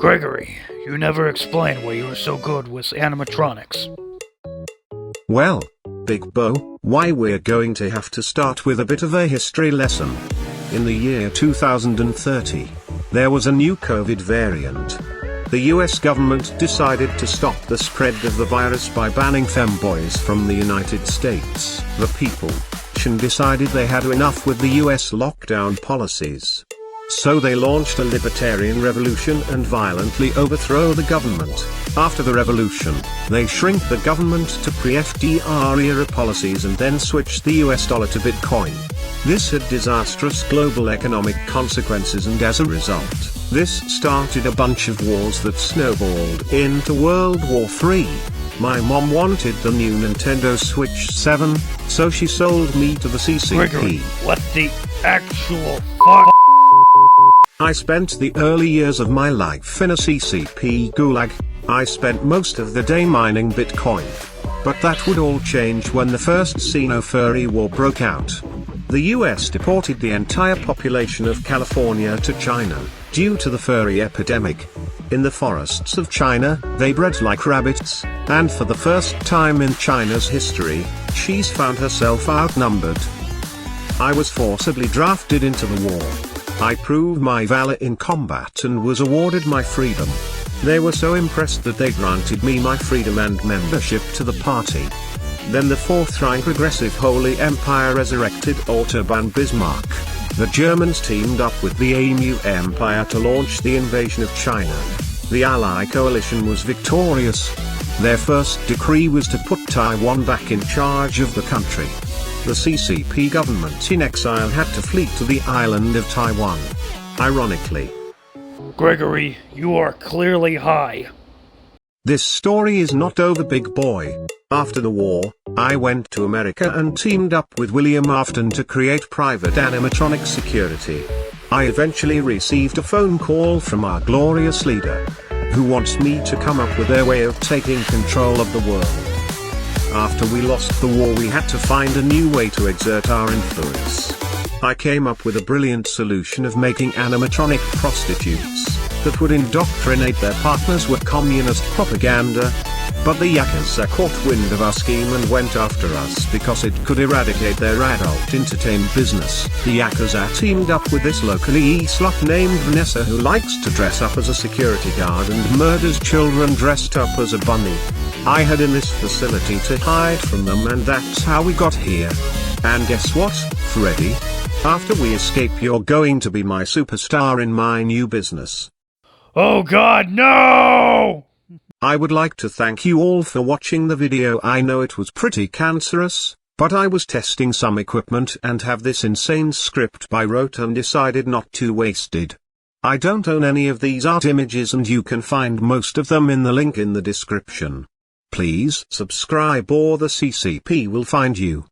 Gregory, you never explained why you were so good with animatronics. Well, Big Bo, why we're going to have to start with a bit of a history lesson. In the year 2030, there was a new COVID variant. The US government decided to stop the spread of the virus by banning femboys from the United States. The people decided they had enough with the US lockdown policies. So they launched a libertarian revolution and violently overthrow the government. After the revolution, they shrink the government to pre-FDR era policies and then switch the US dollar to Bitcoin. This had disastrous global economic consequences, and as a result, this started a bunch of wars that snowballed into World War III. My mom wanted the new Nintendo Switch 7, so she sold me to the CCP. Gregory, what the actual fuck? I spent the early years of my life in a CCP gulag. I spent most of the day mining Bitcoin. But that would all change when the first Sino-Furry War broke out. The US deported the entire population of California to China, due to the furry epidemic. In the forests of China, they bred like rabbits, and for the first time in China's history, she's found herself outnumbered. I was forcibly drafted into the war. I proved my valor in combat and was awarded my freedom. They were so impressed that they granted me my freedom and membership to the party. Then the Fourth Reich Progressive Holy Empire resurrected Otto von Bismarck. The Germans teamed up with the AMU Empire to launch the invasion of China. The Ally coalition was victorious. Their first decree was to put Taiwan back in charge of the country. The CCP government in exile had to flee to the island of Taiwan. Ironically, Gregory, you are clearly high. this story is not over, big boy. After the war, I went to America and teamed up with William Afton to create private animatronic security. I eventually received a phone call from our glorious leader, who wants me to come up with their way of taking control of the world. After we lost the war, we had to find a new way to exert our influence. I came up with a brilliant solution of making animatronic prostitutes that would indoctrinate their partners with communist propaganda. But the Yakuza caught wind of our scheme and went after us because it could eradicate their adult entertainment business. The Yakuza teamed up with this locally slut named Vanessa, who likes to dress up as a security guard and murders children dressed up as a bunny. I hid in this facility to hide from them, and that's how we got here. And guess what, Freddy? After we escape, you're going to be my superstar in my new business. Oh God, no! I would like to thank you all for watching the video. I know it was pretty cancerous, but I was testing some equipment and have this insane script by rote and decided not to waste it. I don't own any of these art images, and you can find most of them in the link in the description. Please subscribe or the CCP will find you.